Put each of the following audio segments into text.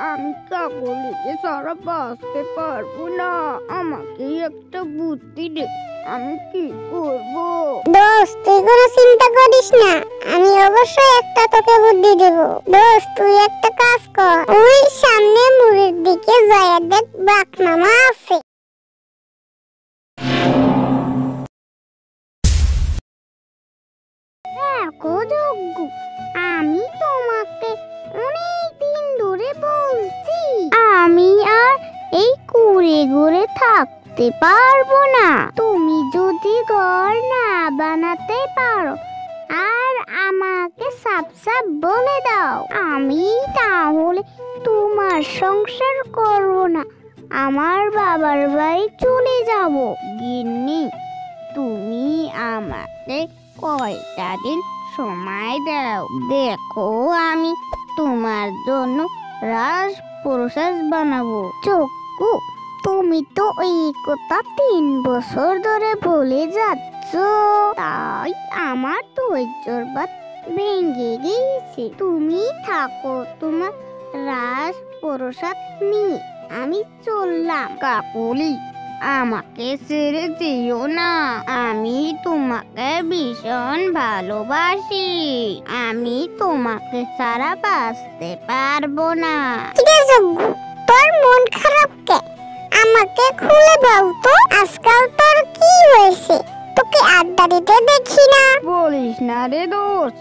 আমি কাকলিকে ছাড়া বাঁচতে পারবো না। আমাকে একটা বুদ্ধি দে, আমি কি করব? দোস্ত তুই কোনো চিন্তা করিস না, আমি অবশ্যই একটা তোকে বুদ্ধি দেব। দোস্ত তুই একটা কাজ কর, ওই সামনে মুড়ির দিকে যায় দেখ বাঘ মামা আছে। আমি তোমাকে অনেক দিন ধরে বলছি আমি আর এই কুড়ে ঘুরে থাকতে পারবো না। তুমি যদি ঘর না বানাতে পারো আর আমাকে সাপ সাপ বলে দাও, আমি তাহলে তোমার সংসার করবো না, আমার বাবার বাড়ি চলে যাব। গিন্নি, তুমি আমাকে কয়টা দিন সময় দাও, দেখো আমি তোমার জন্য রাজপ্রাসাদ বানাবো। চক্কু, তুমি তো এই কথা 3 বছর ধরে বলে যাচ্ছ, তাই আমার ধৈর্যের বাঁধ ভেঙে গিয়েছে। তুমি থাকো তোমার রাজপ্রাসাদ নিয়ে, আমি চললাম। কাকলি, আমাকে ছেড়ে যেও না, আমি তোমাকে ভীষণ ভালোবাসি। আমি তোমাকে ছাড়া বাঁচতে পারবো না। ঠিক আছে যজ্ঞ, তোর মন খারাপ কে? আমাকে খুলে বল তো, আজকাল তোর কি হয়েছে? তোকে আড্ডা দিতে দেখি না। বলিস না রে দোস্ত,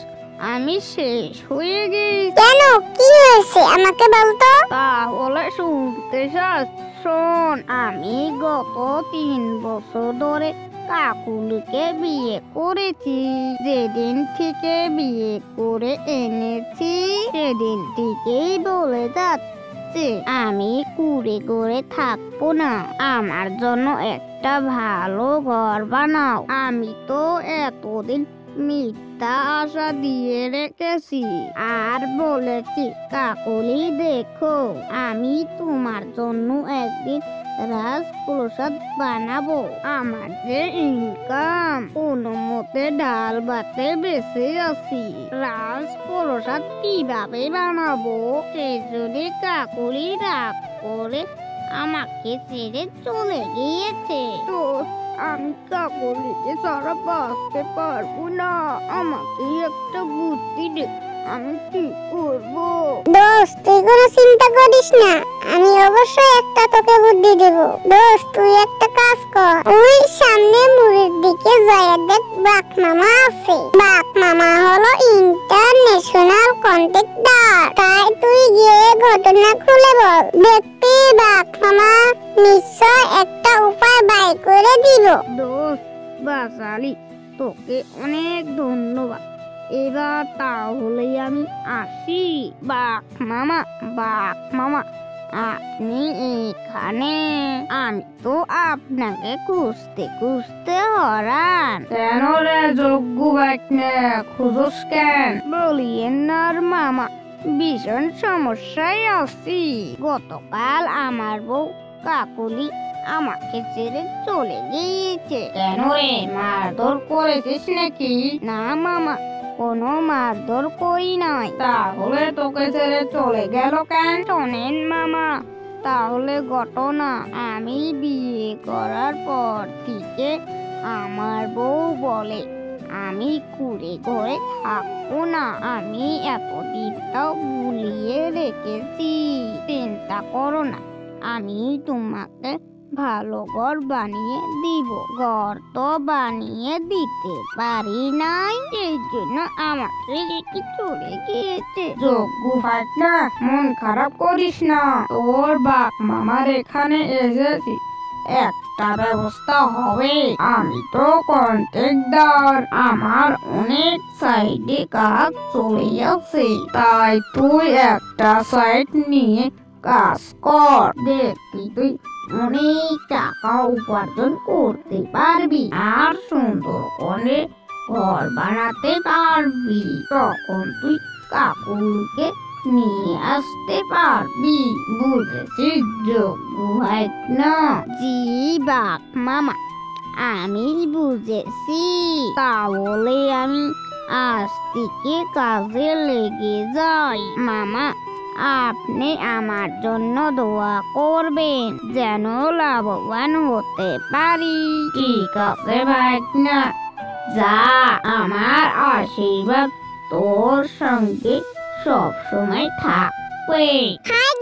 আমি শেষ হয়ে গেছি। কেন, কি হয়েছে আমাকে বল তো। তাহলে শুনতে চাস? শোন, আমি গত 3 বছর ধরে কাকুলিকে বিয়ে করেছি। যেদিন থেকে বিয়ে করে এনেছি সেদিন থেকেই বলে যাচ্ছে আমি কুড়ে ঘরে থাকবো না, আমার জন্য একটা ভালো ঘর বানাও। আমি তো এতদিন মিথ্যা আশা দিয়ে রেখেছি আর বলেছি, কাকলি দেখো, আমি তোমার জন্য একদিন রাজপ্রাসাদ বানাবো। আমার যে ইনকাম, কোনো মতে ডাল ভাতে বেঁচে আছি, রাজপ্রাসাদ কিভাবে বানাবো? সেজন্য কাকলি রাগ করে আমাকে ছেড়ে চলে গিয়েছে। তো আমি কাকলিকে ছাড়া বাঁচতে পারবো না, আমাকে একটা বুদ্ধি দে, আমি কি করব? দোস্ত তুই কোনো চিন্তা করিস না, আমি অবশ্যই একটা তোকে বুদ্ধি দেব। দোস্ত তুই একটা কাজ কর, ওই সামনে মুড়ির দিকে যায় দেখ বাঘ মামা আছে। বাঘ মামা হলো ইন্টারন্যাশনাল কন্ট্রাক্টর, তাই তুই গিয়ে ঘটনা খুলে বল, দেখবি বাঘ মামা নিশ্চয় একটা উপায় বাই করে দিব। দোস্ত বাসালি, তোকে অনেক ধন্যবাদ। এবার তাহলে আমি আসি। বাঘ মামা, বাঘ মামা, আপনি এখানে? আমি তো আপনাকে খুঁজতে খুঁজতে হরান। কেন রে যজ্ঞ বাইকনে খুঁজোস কেন? বলিয়েন না মামা, ভীষণ সমস্যায় আছি। গতকাল আমার বউ কাকলি আমাকে ছেড়ে চলে গিয়েছে। কেন রে, মারধর করেছিস নাকি? না মামা, কোনো মারধর করি নাই। তাহলে তোকে ছেড়ে চলে গেল কেন? শোনেন মামা, তাহলে ঘটনা, আমি বিয়ে করার পর থেকে আমার বউ বলে আমি কুড়ে ঘরে থাকবো না। আমি এতদিন তাও ভুলিয়ে রেখেছি। চিন্তা করো না, আমি তোমাকে ভালো ঘর বানিয়ে দিব। ঘর তো বানিয়ে দিতে পারি নাই, এই জন্য আমাকে রেখে চলে গিয়েছে। যজ্ঞ না, মন খারাপ করিস না, তোর বাপ মামার এখানে এসেছি, একটা ব্যবস্থা হবে। আমি তো কন্ট্রাক্টর, আমার অনেক সাইডে কাজ চলে যাচ্ছে, তাই তুই একটা সাইড নিয়ে কাজ কর, দেখবি তুই অনেক টাকা উপার্জন করতে পারবি আর সুন্দর করে ঘর বানাতে পারবি। তখন তুই কাকুকে নিয়ে আসতে পারবি, বুঝেছিস যজ্ঞ ভাই না? জি বাপ মামা, আমি বুঝেছি। তাহলে আমি আজ থেকে কাজে লেগে যাই। মামা, আপনি আমার জন্য দোয়া করবেন যেন লাভবান হতে পারি। ঠিক আছে ভাগনা, যা, আমার আশীর্বাদ তোর সঙ্গে সবসময় থাকবে। হাই